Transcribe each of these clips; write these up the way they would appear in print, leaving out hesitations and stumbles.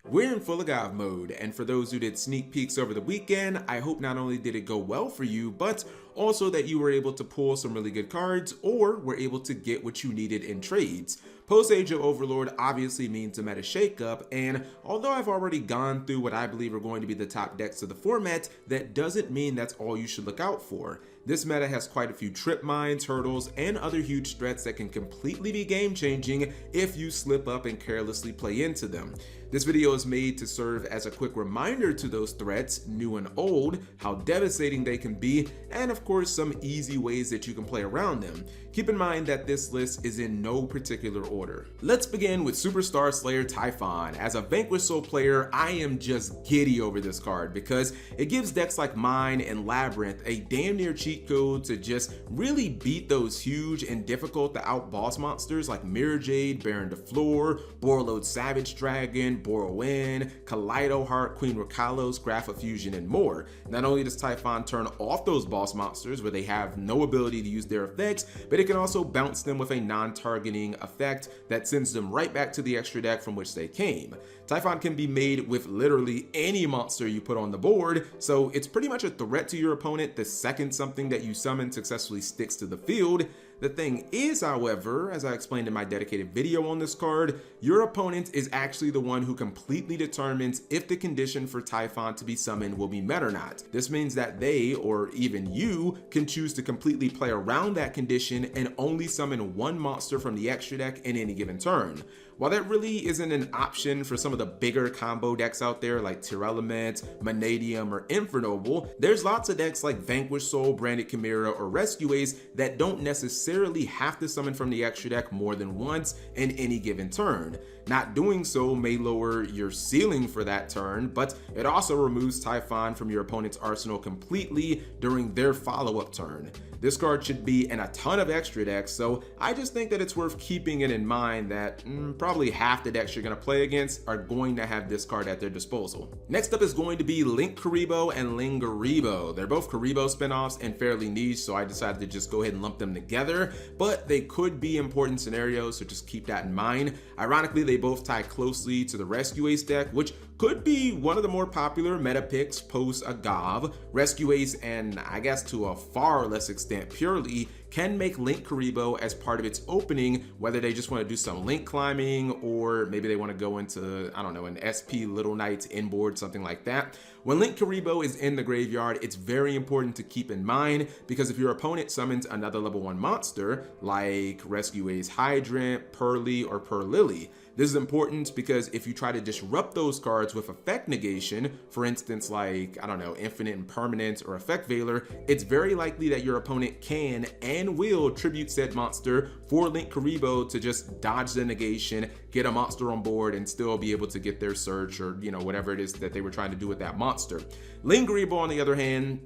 We're in full agave mode, and for those who did sneak peeks over the weekend, I hope not only did it go well for you, but also that you were able to pull some really good cards or were able to get what you needed in trades. Post Age of Overlord obviously means a meta shakeup, and although I've already gone through what I believe are going to be the top decks of the format, that doesn't mean that's all you should look out for. This meta has quite a few trip mines, hurdles, and other huge threats that can completely be game changing if you slip up and carelessly play into them. This video is made to serve as a quick reminder to those threats, new and old, how devastating they can be, and of course some easy ways that you can play around them. Keep in mind that this list is in no particular order. Let's begin with Superstar Slayer Typhon. As a Vanquish Soul player, I am just giddy over this card because it gives decks like mine and Labyrinth a damn near cheat code to just really beat those huge and difficult to out boss monsters like Mirror Jade, Baron de Fleur, Borreload Savage Dragon, Borrowin, Kaleido Heart, Queen Rakalos, Graph of Fusion, and more. Not only does Typhon turn off those boss monsters where they have no ability to use their effects, but it can also bounce them with a non-targeting effect that sends them right back to the extra deck from which they came. Typhon can be made with literally any monster you put on the board, so it's pretty much a threat to your opponent the second something that you summon successfully sticks to the field. The thing is, however, as I explained in my dedicated video on this card, your opponent is actually the one who completely determines if the condition for Typhon to be summoned will be met or not. This means that they, or even you, can choose to completely play around that condition and only summon one monster from the extra deck in any given turn. While that really isn't an option for some of the bigger combo decks out there like Tearlament, Manadium, or Infernoble, there's lots of decks like Vanquish Soul, Branded Chimera, or Rescue Ace that don't necessarily have to summon from the extra deck more than once in any given turn. Not doing so may lower your ceiling for that turn, but it also removes Typhon from your opponent's arsenal completely during their follow-up turn. This card should be in a ton of extra decks, so I just think that it's worth keeping it in mind that probably half the decks you're going to play against are going to have this card at their disposal. Next up is going to be Link Kuribo and Lingbo. They're both Kuribo spinoffs and fairly niche, so I decided to just go ahead and lump them together, but they could be important scenarios, so just keep that in mind. Ironically, they both tie closely to the Rescue Ace deck, which could be one of the more popular meta picks post Agave. Rescue Ace, and I guess to a far less extent purely, can make Link Kuribo as part of its opening, whether they just want to do some link climbing or maybe they want to go into, I don't know, an SP Little Knights inboard, something like that. When Link Kuribo is in the graveyard, it's very important to keep in mind because if your opponent summons another level 1 monster like Rescue Ace Hydrant, Pearly, or Pearlily, this is important because if you try to disrupt those cards with effect negation, for instance like, I don't know, Infinite Impermanence or Effect Veiler, it's very likely that your opponent can and will tribute said monster for Link Kuribo to just dodge the negation, get a monster on board, and still be able to get their search or, you know, whatever it is that they were trying to do with that monster. Link Kuribo, on the other hand,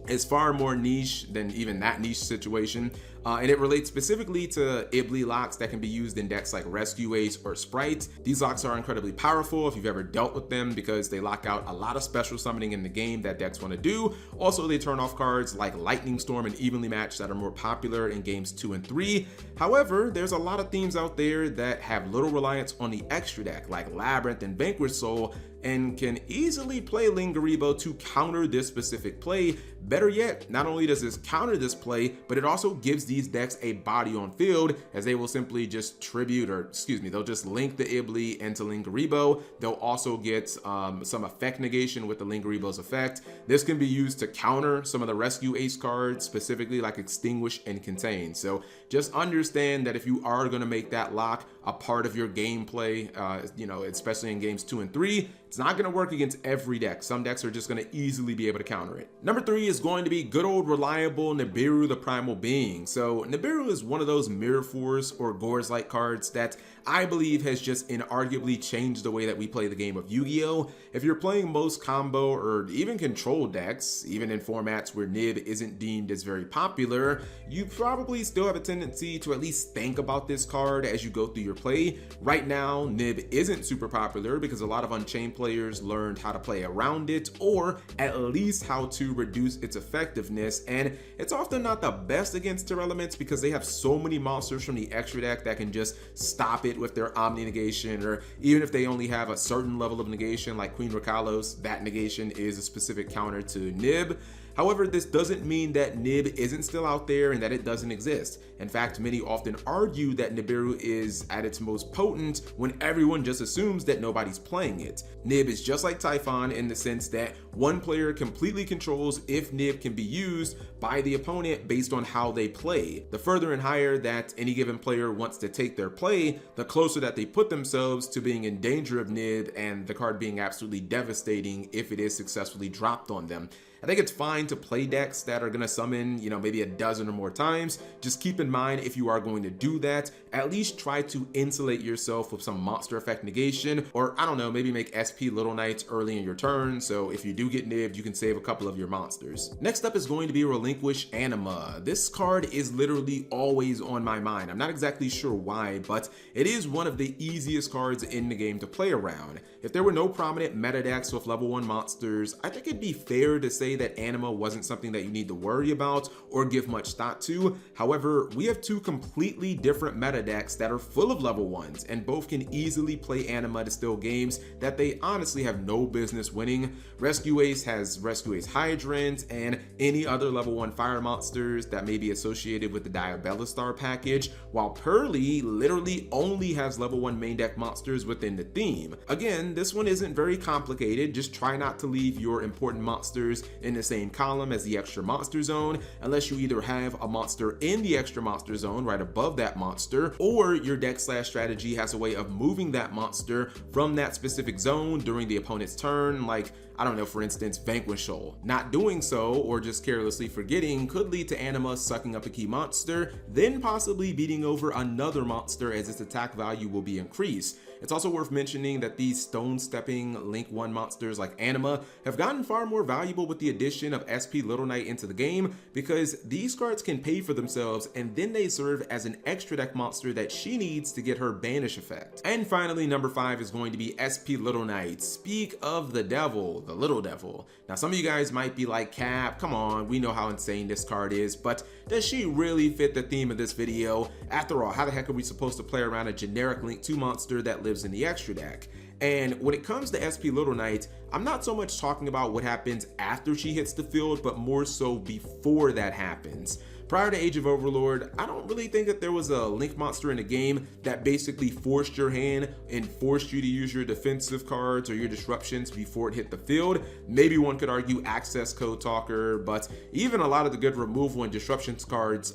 is far more niche than even that niche situation, and it relates specifically to Ibli locks that can be used in decks like Rescue Ace or Sprite. These locks are incredibly powerful if you've ever dealt with them because they lock out a lot of special summoning in the game that decks want to do. Also, they turn off cards like Lightning Storm and Evenly Matched that are more popular in games 2 and 3. However, there's a lot of themes out there that have little reliance on the extra deck like Labyrinth and Vanquish Soul and can easily play Link Kuribo to counter this specific play. Better yet, not only does this counter this play, but it also gives these decks a body on field as they will simply just tribute, or excuse me, they'll just link the Ibli into Link Kuribo. They'll also get some effect negation with the Link Kuribo's effect. This can be used to counter some of the Rescue Ace cards, specifically like Extinguish and Contain. So just understand that if you are going to make that lock a part of your gameplay, you know, especially in games 2 and 3, it's not going to work against every deck. Some decks are just going to easily be able to counter it. Number 3 is going to be good old reliable Nibiru the Primal Being. So Nibiru is one of those Mirror Force or Gores-like cards that I believe has just inarguably changed the way that we play the game of Yu-Gi-Oh! If you're playing most combo or even control decks, even in formats where Nib isn't deemed as very popular, you probably still have a tendency to at least think about this card as you go through your play. Right now, Nib isn't super popular because a lot of Unchained players learned how to play around it, or at least how to reduce its effectiveness, and it's often not the best against Tearlaments because they have so many monsters from the extra deck that can just stop it hit with their Omni negation, or even if they only have a certain level of negation like Queen Rakalos, that negation is a specific counter to Nib. However, this doesn't mean that Nib isn't still out there and that it doesn't exist. In fact, many often argue that Nibiru is at its most potent when everyone just assumes that nobody's playing it. Nib is just like Typhon in the sense that one player completely controls if Nib can be used by the opponent based on how they play. The further and higher that any given player wants to take their play, the closer that they put themselves to being in danger of Nib and the card being absolutely devastating if it is successfully dropped on them. I think it's fine to play decks that are going to summon, maybe a dozen or more times. Just keep in mind, if you are going to do that, at least try to insulate yourself with some monster effect negation, or I don't know, maybe make SP Little Knights early in your turn, so if you do get nibbed, you can save a couple of your monsters. Next up is going to be Relinquish Anima. This card is literally always on my mind. I'm not exactly sure why, but it is one of the easiest cards in the game to play around. If there were no prominent meta decks with level 1 monsters, I think it'd be fair to say that Anima wasn't something that you need to worry about or give much thought to. However, we have two completely different meta decks that are full of level 1s, and both can easily play Anima to steal games that they honestly have no business winning. Rescue Ace has Rescue Ace Hydrant and any other level 1 fire monsters that may be associated with the Diabelastar package, while Pearly literally only has level 1 main deck monsters within the theme. Again, this one isn't very complicated. Just try not to leave your important monsters in the same column as the extra monster zone, unless you either have a monster in the extra monster zone right above that monster, or your deck / strategy has a way of moving that monster from that specific zone during the opponent's turn, like, I don't know, for instance, Vanquishal. Not doing so, or just carelessly forgetting, could lead to Anima sucking up a key monster, then possibly beating over another monster as its attack value will be increased. It's also worth mentioning that these stone-stepping Link 1 monsters like Anima have gotten far more valuable with the addition of SP Little Knight into the game, because these cards can pay for themselves and then they serve as an extra deck monster that she needs to get her banish effect. And finally, number 5 is going to be SP Little Knight. Speak of the devil, the little devil. Now, some of you guys might be like, Cap, come on, we know how insane this card is, but does she really fit the theme of this video? After all, how the heck are we supposed to play around a generic Link 2 monster that lives in the extra deck? And when it comes to SP Little Knight, I'm not so much talking about what happens after she hits the field, but more so before that happens. Prior to Age of Overlord, I don't really think that there was a Link monster in the game that basically forced your hand and forced you to use your defensive cards or your disruptions before it hit the field. Maybe one could argue Access Code Talker, but even a lot of the good removal and disruptions cards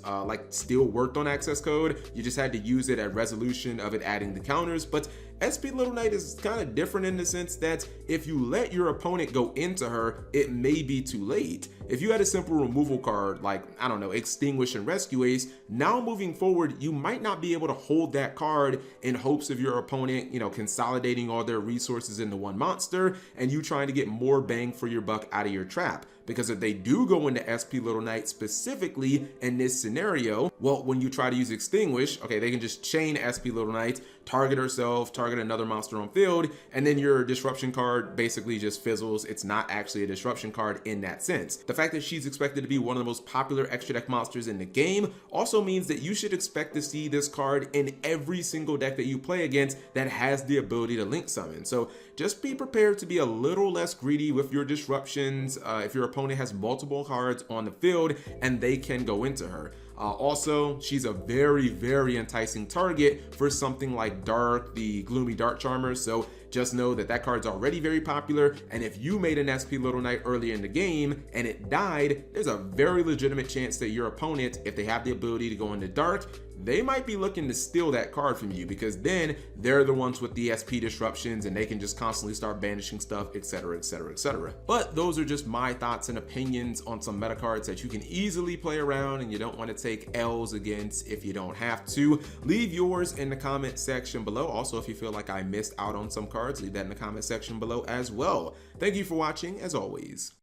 still worked on Access Code. You just had to use it at resolution of it adding the counters. But SP Little Knight is kind of different in the sense that if you let your opponent go into her, it may be too late. If you had a simple removal card like, I don't know, Extinguish and Rescue Ace, now moving forward, you might not be able to hold that card in hopes of your opponent, consolidating all their resources into one monster and you trying to get more bang for your buck out of your trap. Because if they do go into SP Little Knight specifically in this scenario, well, when you try to use Extinguish, okay, they can just chain SP Little Knight, target herself, target another monster on field, and then your disruption card basically just fizzles. It's not actually a disruption card in that sense. The fact that she's expected to be one of the most popular extra deck monsters in the game also means that you should expect to see this card in every single deck that you play against that has the ability to link summon. So just be prepared to be a little less greedy with your disruptions if your opponent has multiple cards on the field and they can go into her. Also, she's a very, very enticing target for something like Dark, the Gloomy Dark Charmer, so just know that that card's already very popular, and if you made an SP Little Knight earlier in the game and it died, there's a very legitimate chance that your opponent, if they have the ability to go into Dark, they might be looking to steal that card from you, because then they're the ones with the SP disruptions and they can just constantly start banishing stuff, etc, etc, etc. But those are just my thoughts and opinions on some meta cards that you can easily play around and you don't want to take L's against if you don't have to. Leave yours in the comment section below. Also, if you feel like I missed out on some cards, leave that in the comment section below as well. Thank you for watching, as always.